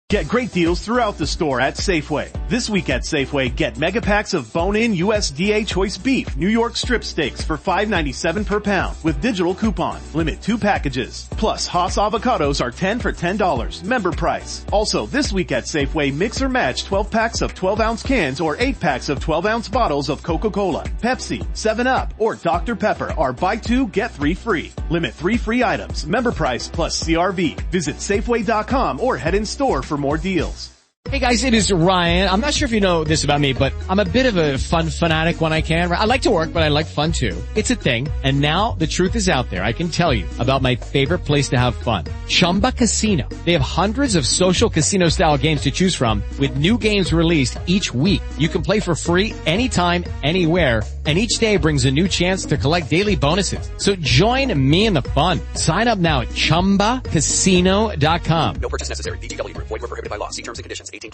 Get great deals throughout the store at Safeway. This week at Safeway, get mega packs of bone-in USDA choice beef, New York strip steaks for $5.97 per pound with digital coupon. Limit 2 packages. Plus, Haas avocados are 10 for $10. Member price. Also, this week at Safeway, mix or match 12 packs of 12-ounce cans or 8 packs of 12-ounce bottles of Coca-Cola, Pepsi, 7-Up, or Dr. Pepper are buy 2, get 3 free. Limit 3 free items. Member price plus CRV. Visit Safeway.com or head in store for more deals. Hey guys, it is Ryan. I'm not sure if you know this about me, but I'm a bit of a fun fanatic when I can. I like to work, but I like fun too. It's a thing. And now the truth is out there. I can tell you about my favorite place to have fun. Chumba Casino. They have hundreds of social casino style games to choose from with new games released each week. You can play for free anytime, anywhere. And each day brings a new chance to collect daily bonuses. So join me in the fun. Sign up now at ChumbaCasino.com. No purchase necessary. VGW Group. Void where prohibited by law. See terms and conditions. 18+.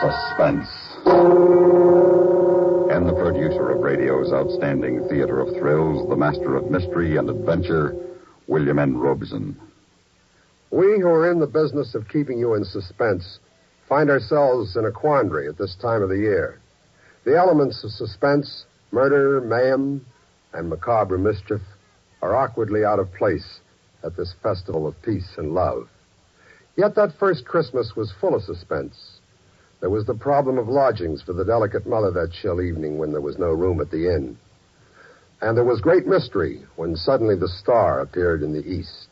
Suspense. And the producer of radio's outstanding theater of thrills, the master of mystery and adventure, William N. Robeson. We who are in the business of keeping you in suspense find ourselves in a quandary at this time of the year. The elements of suspense, murder, mayhem, and macabre mischief are awkwardly out of place at this festival of peace and love. Yet that first Christmas was full of suspense. There was the problem of lodgings for the delicate mother that chill evening when there was no room at the inn. And there was great mystery when suddenly the star appeared in the east.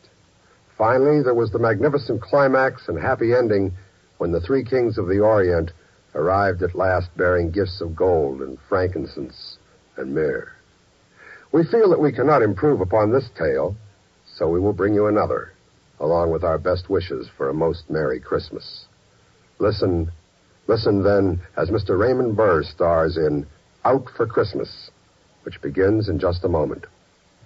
Finally, there was the magnificent climax and happy ending when the 3 kings of the Orient arrived at last bearing gifts of gold and frankincense and myrrh. We feel that we cannot improve upon this tale, so we will bring you another, along with our best wishes for a most Merry Christmas. Listen then as Mr. Raymond Burr stars in Out for Christmas, which begins in just a moment.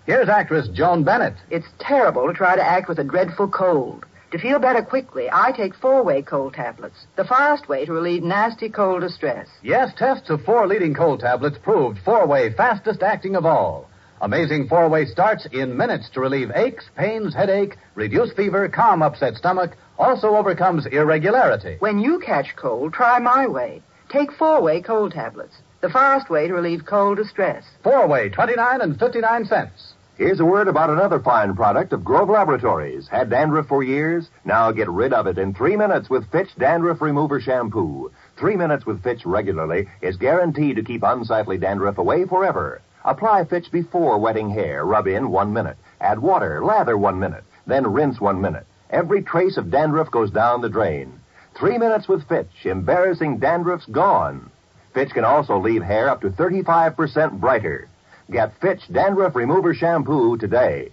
Here's actress Joan Bennett. It's terrible to try to act with a dreadful cold. To feel better quickly, I take 4-way cold tablets, the fast way to relieve nasty cold distress. Yes, tests of 4 leading cold tablets proved 4-way fastest acting of all. Amazing 4-way starts in minutes to relieve aches, pains, headache, reduce fever, calm upset stomach, also overcomes irregularity. When you catch cold, try my way. Take 4-way cold tablets, the fast way to relieve cold distress. 4-way, 29 and 59 cents. Here's a word about another fine product of Grove Laboratories. Had dandruff for years? Now get rid of it in 3 minutes with Fitch Dandruff Remover Shampoo. 3 minutes with Fitch regularly is guaranteed to keep unsightly dandruff away forever. Apply Fitch before wetting hair. Rub in 1 minute. Add water. Lather 1 minute. Then rinse 1 minute. Every trace of dandruff goes down the drain. 3 minutes with Fitch. Embarrassing dandruff's gone. Fitch can also leave hair up to 35% brighter. Get Fitch Dandruff Remover Shampoo today.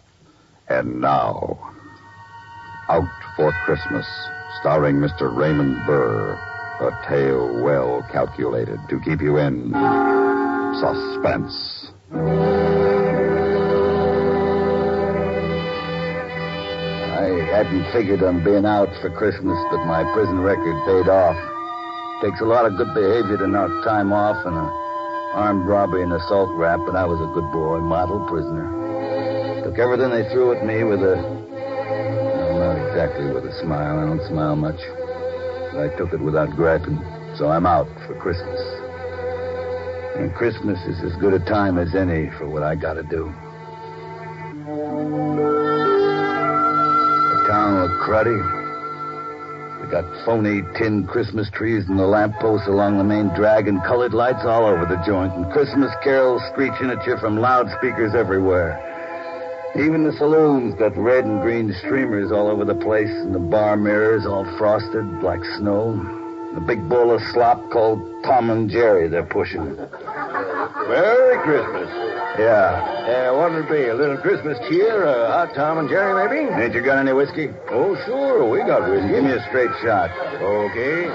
And now, Out for Christmas, starring Mr. Raymond Burr. A tale well calculated to keep you in suspense. I hadn't figured on being out for Christmas, but my prison record paid off. Takes a lot of good behavior to knock time off and an armed robbery and assault rap, but I was a good boy, model prisoner. Took everything they threw at me with a... well, not exactly with a smile. I don't smile much. But I took it without griping. So I'm out for Christmas. And Christmas is as good a time as any for what I gotta do. The town looked cruddy. We got phony tin Christmas trees in the lampposts along the main drag and colored lights all over the joint, and Christmas carols screeching at you from loudspeakers everywhere. Even the saloons got red and green streamers all over the place, and the bar mirrors all frosted like snow. The big bowl of slop called Tom and Jerry they're pushing. Merry Christmas. Yeah. What'll it be? A little Christmas cheer? A hot Tom and Jerry, maybe? Ain't you got any whiskey? Oh, sure. We got whiskey. Give me a straight shot. Okay.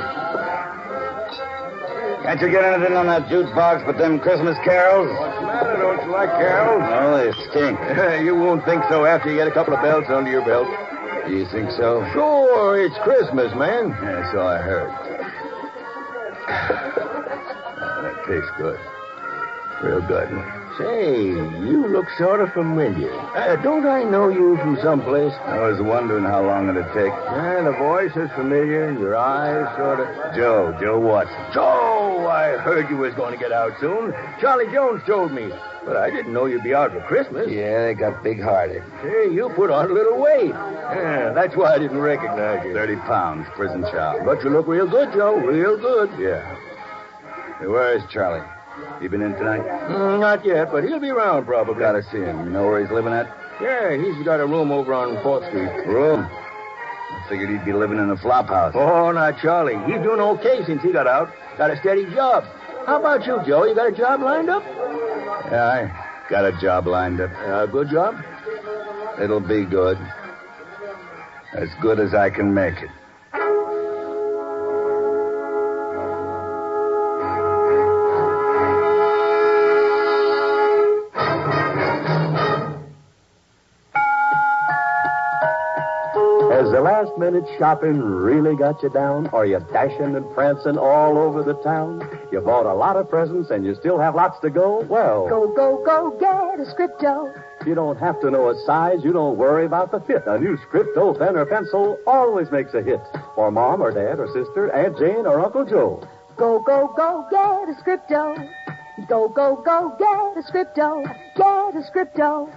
Can't you get anything on that jukebox but them Christmas carols? What's the matter? Don't you like carols? No, they stink. You won't think so after you get a couple of belts under your belt. You think so? Sure. It's Christmas, man. Yeah, so I heard. That tastes good. Real good. Say, you look sort of familiar. Don't I know you from someplace? I was wondering how long it'd take. The voice is familiar, and your eyes sort of... Joe Watson. Joe, I heard you was going to get out soon. Charlie Jones told me. But I didn't know you'd be out for Christmas. Yeah, they got big-hearted. Say, you put on a little weight. Yeah, that's why I didn't recognize you. 30 pounds, prison child. But you look real good, Joe, real good. Yeah. Hey, where is Charlie? He been in tonight? Not yet, but he'll be around probably. Gotta see him. You know where he's living at? Yeah, he's got a room over on 4th Street. Room? I figured he'd be living in a flop house. Oh, not Charlie. He's doing okay since he got out. Got a steady job. How about you, Joe? You got a job lined up? Yeah, I got a job lined up. A good job? It'll be good. As good as I can make it. Has the last-minute shopping really got you down? Are you dashing and prancing all over the town? You bought a lot of presents and you still have lots to go? Well... Go, get a Scripto. You don't have to know a size. You don't worry about the fit. A new Scripto pen or pencil always makes a hit. For Mom or Dad or Sister, Aunt Jane or Uncle Joe. Go, get a Scripto. Go, get a Scripto. Get a Scripto.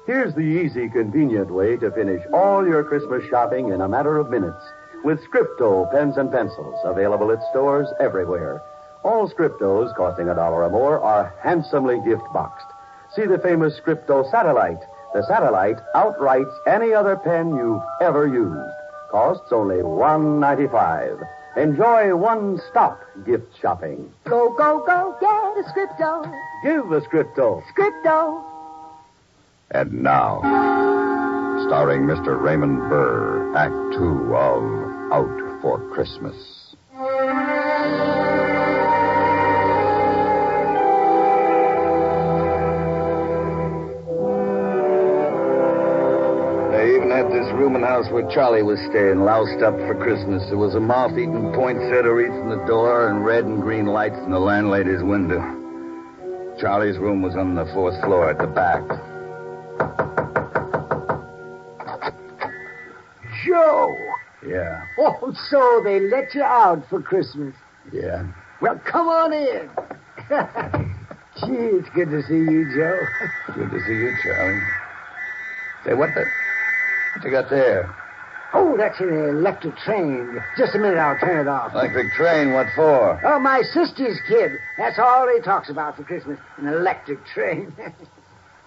Here's the easy, convenient way to finish all your Christmas shopping in a matter of minutes. With Scripto pens and pencils, available at stores everywhere. All Scriptos, costing $1 or more, are handsomely gift-boxed. See the famous Scripto Satellite. The Satellite outwrites any other pen you've ever used. Costs only $1.95. Enjoy one-stop gift shopping. Go, get a Scripto. Give a Scripto. Scripto. And now, starring Mr. Raymond Burr, Act 2 of Out for Christmas. They even had this rooming house where Charlie was staying, loused up for Christmas. There was a moth-eaten poinsettia wreath in the door and red and green lights in the landlady's window. Charlie's room was on the 4th floor at the back. Joe! Yeah. Oh, so they let you out for Christmas. Yeah. Well, come on in. Gee, it's good to see you, Joe. Good to see you, Charlie. Say, what you got there? Oh, that's an electric train. Just a minute, I'll turn it off. Electric train? What for? Oh, my sister's kid. That's all he talks about for Christmas, an electric train.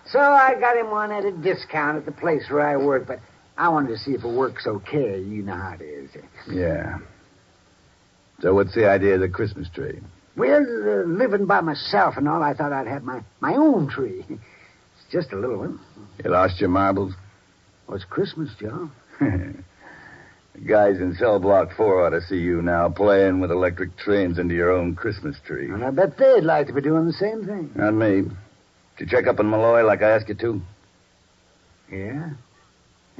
So I got him one at a discount at the place where I work, but I wanted to see if it works okay. You know how it is. Yeah. So what's the idea of the Christmas tree? Well, living by myself and all, I thought I'd have my own tree. It's just a little one. You lost your marbles? Well, it's Christmas, Joe. The guys in cell block 4 ought to see you now playing with electric trains into your own Christmas tree. And I bet they'd like to be doing the same thing. Not me. Did you check up on Malloy like I asked you to? Yeah?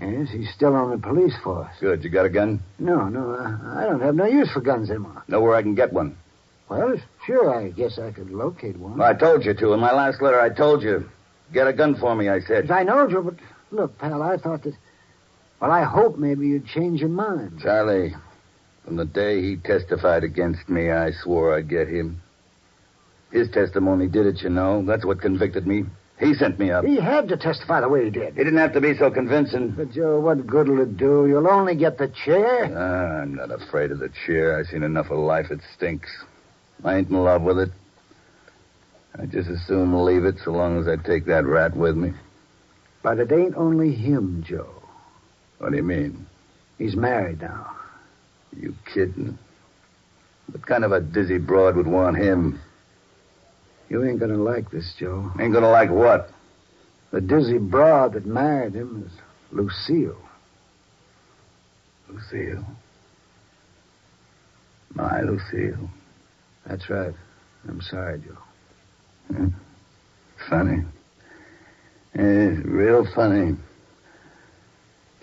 Yes, he's still on the police force. Good. You got a gun? No, I don't have no use for guns anymore. Know where I can get one? Well, sure, I guess I could locate one. Well, I told you to. In my last letter, I told you. Get a gun for me, I said. I know, Joe, but look, pal, I thought that... Well, I hope maybe you'd change your mind. Charlie, from the day he testified against me, I swore I'd get him. His testimony did it, you know. That's what convicted me. He sent me up. He had to testify the way he did. He didn't have to be so convincing. But, Joe, what good'll it do? You'll only get the chair. I'm not afraid of the chair. I've seen enough of life. It stinks. I ain't in love with it. I just as soon leave it so long as I take that rat with me. But it ain't only him, Joe. What do you mean? He's married now. You kidding? What kind of a dizzy broad would want him? You ain't gonna like this, Joe. Ain't gonna like what? The dizzy broad that married him is Lucille. Lucille? My Lucille. That's right. I'm sorry, Joe. Funny. It's real funny.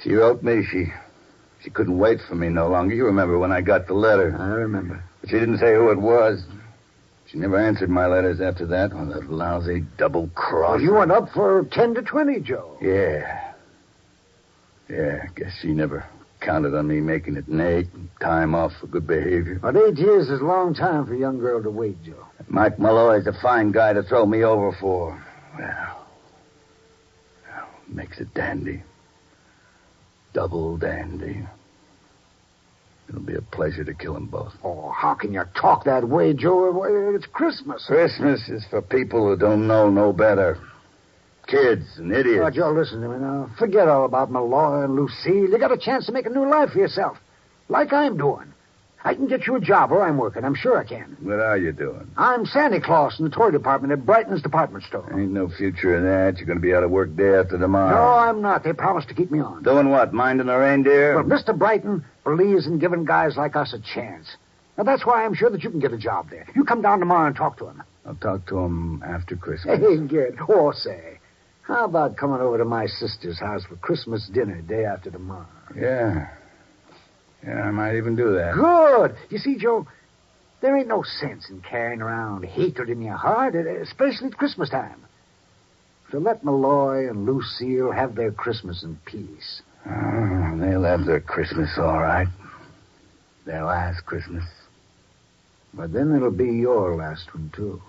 She wrote me. She couldn't wait for me no longer. You remember when I got the letter. I remember. But she didn't say who it was. She never answered my letters after that. Oh, that lousy double cross. Well, you went up for 10 to 20, Joe. Yeah. Yeah, I guess she never counted on me making it an 8 and time off for good behavior. But 8 years is a long time for a young girl to wait, Joe. Mike Malloy's a fine guy to throw me over for. Well, makes it dandy. Double dandy. It'll be a pleasure to kill them both. Oh, how can you talk that way, Joe? It's Christmas. Christmas is for people who don't know no better. Kids and idiots. Oh, Joe, listen to me now. Forget all about Malloy and Lucille. You got a chance to make a new life for yourself, like I'm doing. I can get you a job where I'm working. I'm sure I can. What are you doing? I'm Santa Claus in the toy department at Brighton's department store. Ain't no future in that. You're going to be out of work day after tomorrow. No, I'm not. They promised to keep me on. Doing what? Minding the reindeer? Well, Mr. Brighton believes in giving guys like us a chance. Now, that's why I'm sure that you can get a job there. You come down tomorrow and talk to him. I'll talk to him after Christmas. Hey, good. Oh, say, how about coming over to my sister's house for Christmas dinner day after tomorrow? Yeah. Yeah, I might even do that. Good. You see, Joe, there ain't no sense in carrying around hatred in your heart, especially at Christmas time. So let Malloy and Lucille have their Christmas in peace. Oh, they'll have their Christmas all right. Their last Christmas. But then it'll be your last one, too.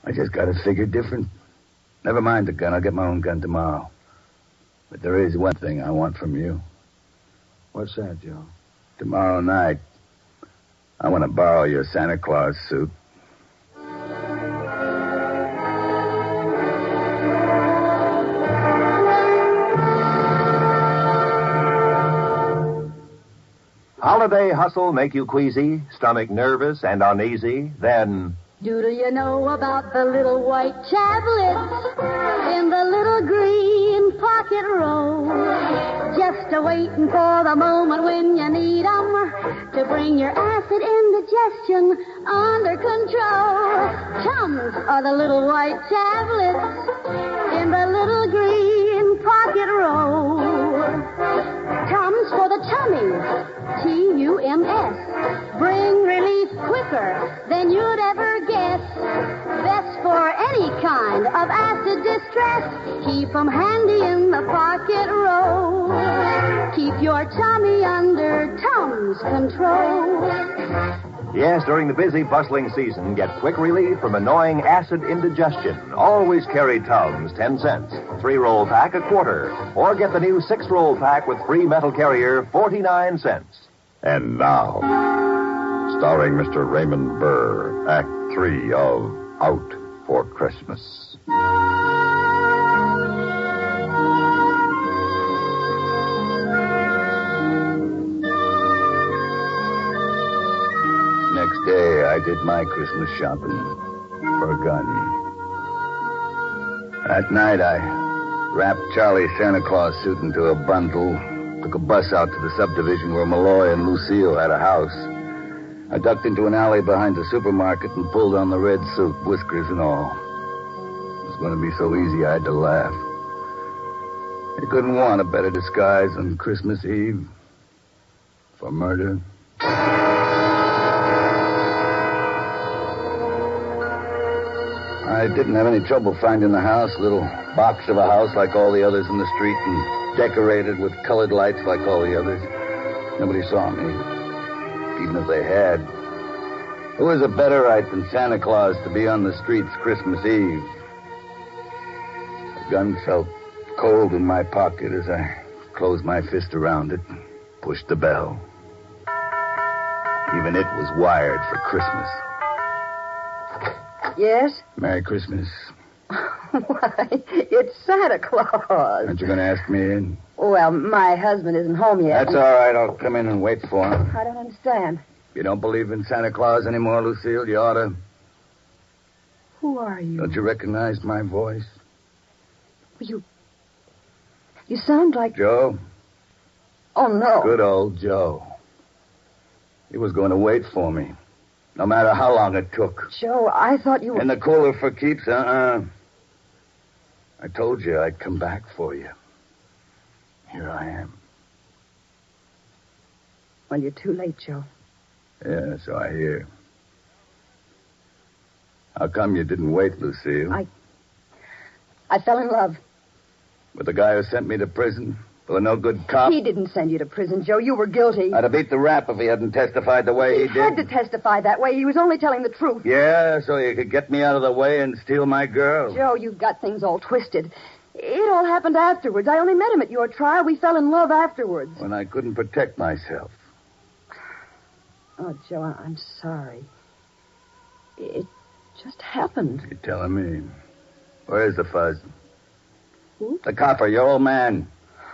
I just got to figure different. Never mind the gun. I'll get my own gun tomorrow. But there is one thing I want from you. What's that, Joe? Tomorrow night, I want to borrow your Santa Claus suit. Holiday hustle make you queasy, stomach nervous and uneasy? Then Do you know about the little white tablets in the little green pocket roll? Just a-waiting for the moment when you need 'em to bring your acid indigestion under control. Chums are the little white tablets in the little green pocket roll. Tums for the tummies, T-U-M-S. Bring relief quicker than you'd ever guess. Best for any kind of acid distress. Keep 'em handy in the pocket roll. Keep your tummy under Tums control. yes, during the busy, bustling season, get quick relief from annoying acid indigestion. Always carry Tums, 10 cents. 3-roll pack, a quarter. Or get the new 6-roll pack with free metal carrier, 49 cents. And now, starring Mr. Raymond Burr, Act 3 of Out for Christmas. Next day, I did my Christmas shopping for a gun. That night, I wrapped Charlie's Santa Claus suit into a bundle, took a bus out to the subdivision where Malloy and Lucille had a house. I ducked into an alley behind the supermarket and pulled on the red suit, whiskers and all. It was going to be so easy I had to laugh. I couldn't want a better disguise on Christmas Eve for murder. I didn't have any trouble finding the house, a little box of a house like all the others in the street and decorated with colored lights like all the others. Nobody saw me, even if they had. Who was a better right than Santa Claus to be on the streets Christmas Eve? The gun felt cold in my pocket as I closed my fist around it and pushed the bell. Even it was wired for Christmas. Yes? Merry Christmas. Why, it's Santa Claus. Aren't you going to ask me in? Well, my husband isn't home yet. That's all right. I'll come in and wait for him. I don't understand. You don't believe in Santa Claus anymore, Lucille? You ought to. Who are you? Don't you recognize my voice? You sound like... Joe? Oh, no. Good old Joe. He was going to wait for me, no matter how long it took. Joe, I thought you were... In the cooler for keeps, I told you I'd come back for you. Here I am. Well, you're too late, Joe. Yeah, so I hear. How come you didn't wait, Lucille? I fell in love. With the guy who sent me to prison? For a no-good cop? He didn't send you to prison, Joe. You were guilty. I'd have beat the rap if he hadn't testified the way he did. He had to testify that way. He was only telling the truth. Yeah, so you could get me out of the way and steal my girl. Joe, you've got things all twisted. It all happened afterwards. I only met him at your trial. We fell in love afterwards. When I couldn't protect myself. Oh, Joe, I'm sorry. It just happened. You're telling me. Where's the fuzz? Who? The copper, your old man.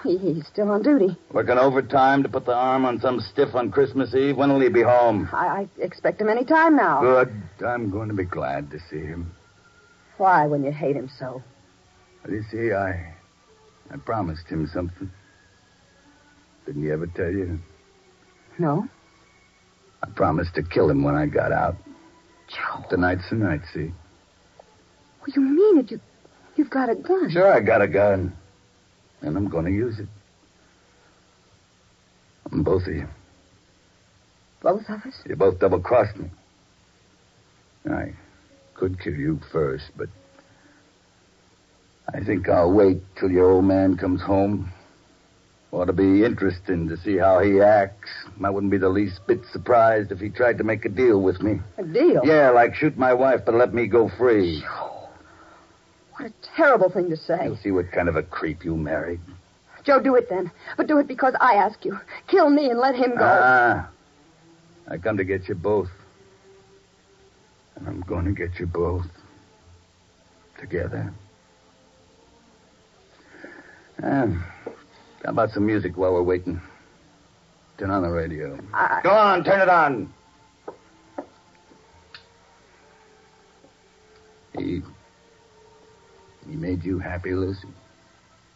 He's still on duty. Working overtime to put the arm on some stiff on Christmas Eve. When will he be home? I expect him any time now. Good. I'm going to be glad to see him. Why, when you hate him so? Well, you see, I promised him something. Didn't he ever tell you? No. I promised to kill him when I got out. Joe. Tonight's the night, see? What do you mean? You've got a gun. Sure, I got a gun. And I'm going to use it. On both of you. Both of us? You both double-crossed me. I could kill you first, but I think I'll wait till your old man comes home. Ought to be interesting to see how he acts. I wouldn't be the least bit surprised if he tried to make a deal with me. A deal? Yeah, like shoot my wife, but let me go free. What a terrible thing to say. You'll see what kind of a creep you married. Joe, do it then. But do it because I ask you. Kill me and let him go. I come to get you both. And I'm going to get you both. Together. How about some music while we're waiting? Turn on the radio. Go on, turn it on. He made you happy, Lucy?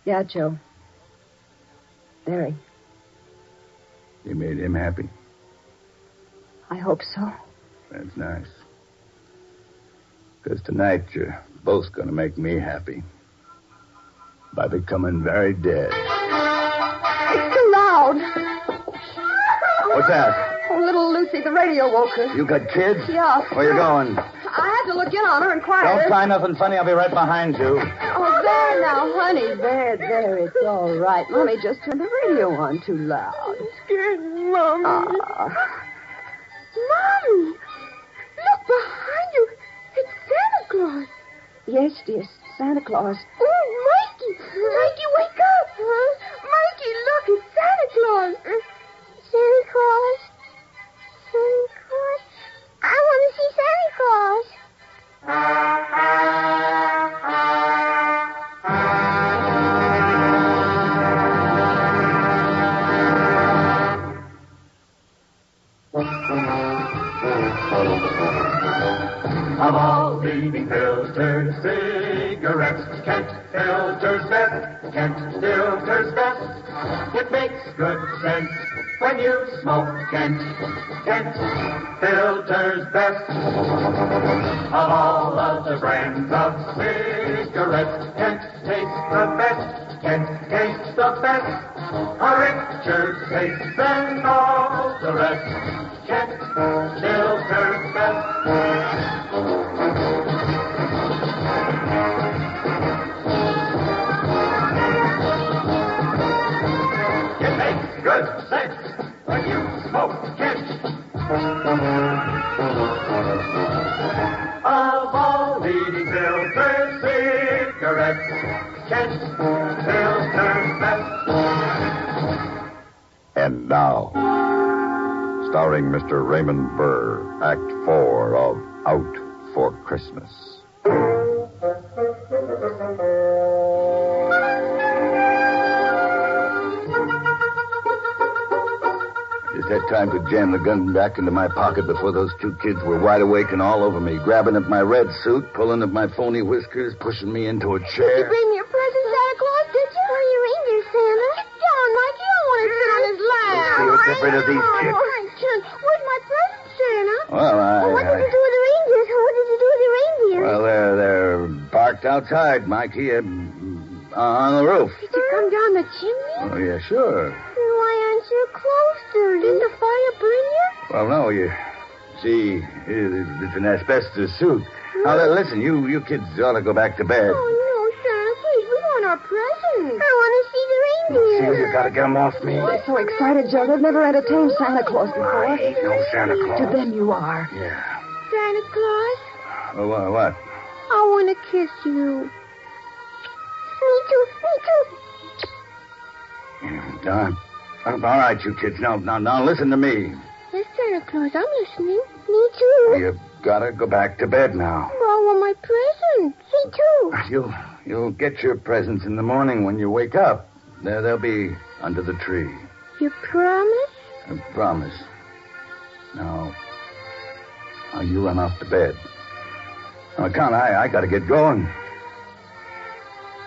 Yeah, Joe. Very. You made him happy? I hope so. That's nice. Because tonight you're both going to make me happy. By becoming very dead. It's too loud. What's that? Oh, little Lucy, the radio woke her. You got kids? Yeah. Where you going? I had to look in on her and quiet her. Don't try nothing funny. I'll be right behind you. Oh, there now, honey. There. It's all right. Mommy just turned the radio on too loud. I'm scared, Mommy. Mommy, look behind you. It's Santa Claus. Yes, dear, Santa Claus. Oh, Mikey. Mikey, wake up. Huh? Mikey, look, it's Santa Claus. Santa Claus? Santa Claus? I want to see Santa Claus. Of all leading filters, cigarettes, Kent filters best, Kent filters best. It makes good sense when you smoke Kent. Kent filters best. Of all other brands of cigarettes, Kent tastes the best. Kent tastes the best. A richer taste than all the rest. Kent filters best. It makes good sense when you smoke Kent. Of all leading filter cigarettes, Kent filters best. And now, starring Mr. Raymond Burr, Act 4 of Out for Christmas. Just had time to jam the gun back into my pocket before those two kids were wide awake and all over me, grabbing at my red suit, pulling at my phony whiskers, pushing me into a Did you chair. bring me a present, Santa Claus, did you? Where are your reindeer, Santa? Sit down, Mikey. I want to sit on his lap. Let's see what's afraid of these chicks. Where's my present, Santa? Well, What did you do with the reindeers? What did you do with the reindeers? Well, they're parked outside, Mikey, on the roof. Did you come down the chimney? Oh, yeah, sure. Then why aren't you close, dirty? Didn't the fire burn you? Well, no, you see, it's an asbestos suit. Now, listen, you kids ought to go back to bed. Oh, no, Santa, please, we want our presents. I want to see the reindeer. See, you got to get them off me. They're so excited, Joe. They've never entertained Santa Claus before. I ain't no Santa Claus. To them you are. Yeah. Santa Claus, What? I want to kiss you. Me too. All right, you kids. Now, listen to me. Yes, Santa Claus, I'm listening. Me too. You've got to go back to bed now. Well, I want my presents. Me too. You'll get your presents in the morning when you wake up. They'll be under the tree. You promise? I promise. Now, you run off to bed. Now, Con, I got to get going.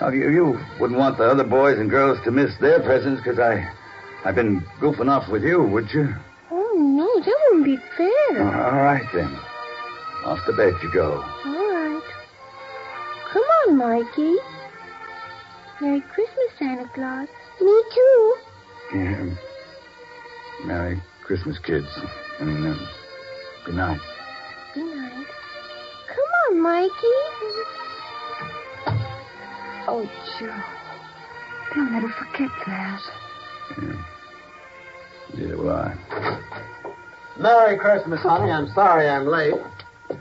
Now, you wouldn't want the other boys and girls to miss their presents because I've been goofing off with you, would you? Oh, no, that wouldn't be fair. All right, then. Off to bed you go. All right. Come on, Mikey. Merry Christmas, Santa Claus. Me too. Yeah. Merry Christmas, kids. And good night. Good night. Come on, Mikey. Oh, Joe. They'll never forget that. Yeah, will I? Merry Christmas, honey. I'm sorry I'm late.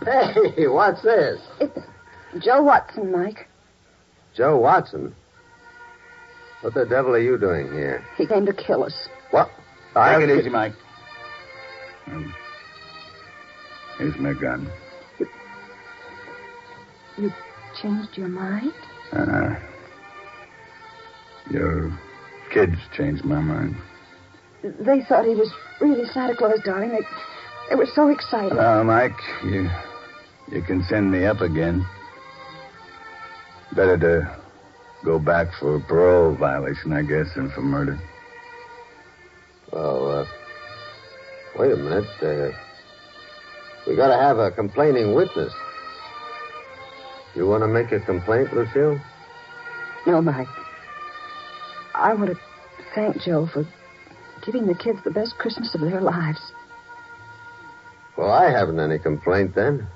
Hey, what's this? It's Joe Watson, Mike. Joe Watson? What the devil are you doing here? He came to kill us. What? Take it easy, Mike. Here's my gun. You changed your mind? Your kids changed my mind. They thought he was really Santa Claus, darling. They were so excited. Mike, you can send me up again. Better to go back for a parole violation, I guess, than for murder. Well, wait a minute. We got to have a complaining witness. You want to make a complaint, Lucille? No, Mike. I want to thank Joe for giving the kids the best Christmas of their lives. Well, I haven't any complaint then.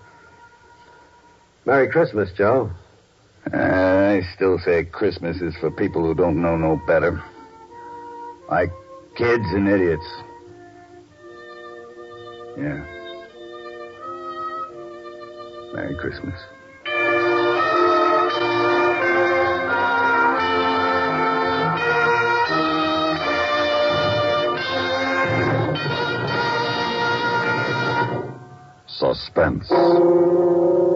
Merry Christmas, Joe. I still say Christmas is for people who don't know no better. Like kids and idiots. Yeah. Merry Christmas. Suspense,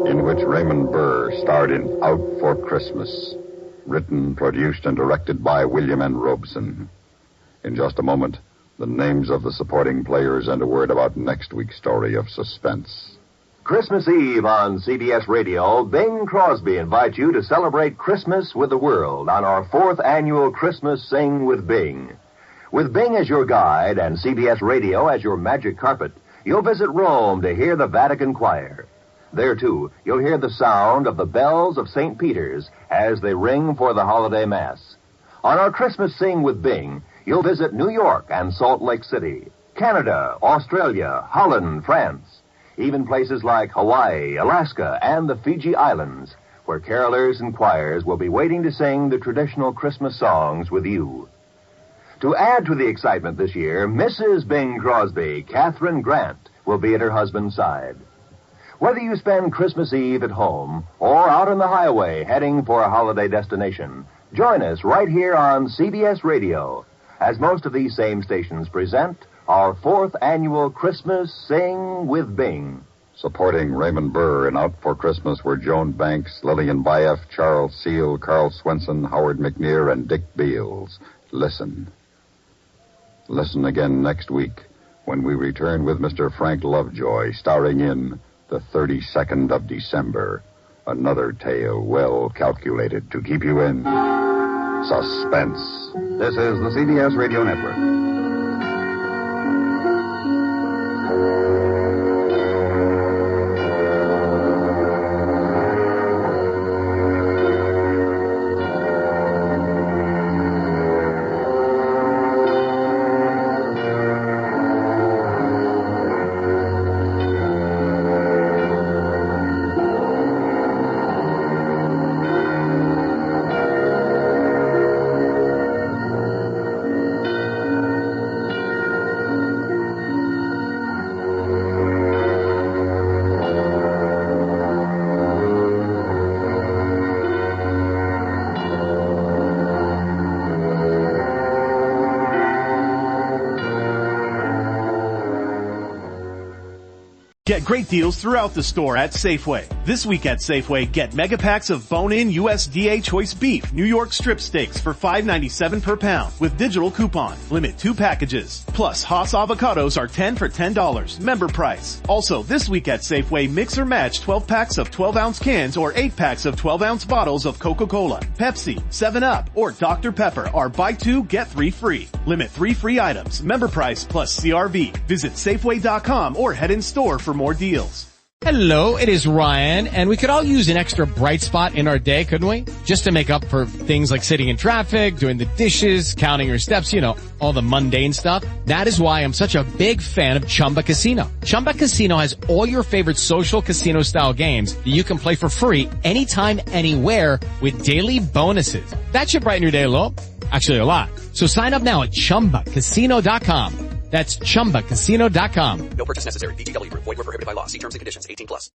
in which Raymond Burr starred in Out for Christmas, written, produced, and directed by William N. Robeson. In just a moment, the names of the supporting players and a word about next week's story of Suspense. Christmas Eve on CBS Radio, Bing Crosby invites you to celebrate Christmas with the world on our 4th annual Christmas Sing with Bing. With Bing as your guide and CBS Radio as your magic carpet, you'll visit Rome to hear the Vatican Choir. There, too, you'll hear the sound of the bells of St. Peter's as they ring for the holiday Mass. On our Christmas Sing with Bing, you'll visit New York and Salt Lake City, Canada, Australia, Holland, France, even places like Hawaii, Alaska, and the Fiji Islands, where carolers and choirs will be waiting to sing the traditional Christmas songs with you. To add to the excitement this year, Mrs. Bing Crosby, Catherine Grant, will be at her husband's side. Whether you spend Christmas Eve at home or out on the highway heading for a holiday destination, join us right here on CBS Radio, as most of these same stations present our 4th annual Christmas Sing with Bing. Supporting Raymond Burr in Out for Christmas were Joan Banks, Lillian Baeff, Charles Seal, Carl Swenson, Howard McNear, and Dick Beals. Listen. Listen again next week when we return with Mr. Frank Lovejoy, starring in The 32nd of December. Another tale well calculated to keep you in suspense. This is the CBS Radio Network. Get great deals throughout the store at Safeway. This week at Safeway, get mega packs of bone-in USDA choice beef New York strip steaks for $5.97 per pound with digital coupon. Limit 2 packages. Plus, Haas avocados are 10 for $10. Member price. Also, this week at Safeway, mix or match 12 packs of 12-ounce cans or 8 packs of 12-ounce bottles of Coca-Cola, Pepsi, 7-Up, or Dr. Pepper are buy 2, get 3 free. Limit 3 free items. Member price plus CRV. Visit Safeway.com or head in store for more deals. Hello, it is Ryan, and we could all use an extra bright spot in our day, couldn't we? Just to make up for things like sitting in traffic, doing the dishes, counting your steps, all the mundane stuff. That is why I'm such a big fan of Chumba Casino. Chumba Casino has all your favorite social casino-style games that you can play for free anytime, anywhere with daily bonuses. That should brighten your day a little. Actually, a lot. So sign up now at ChumbaCasino.com. That's ChumbaCasino.com. No purchase necessary. VGW Group. Void where prohibited by law. See terms and conditions. 18+.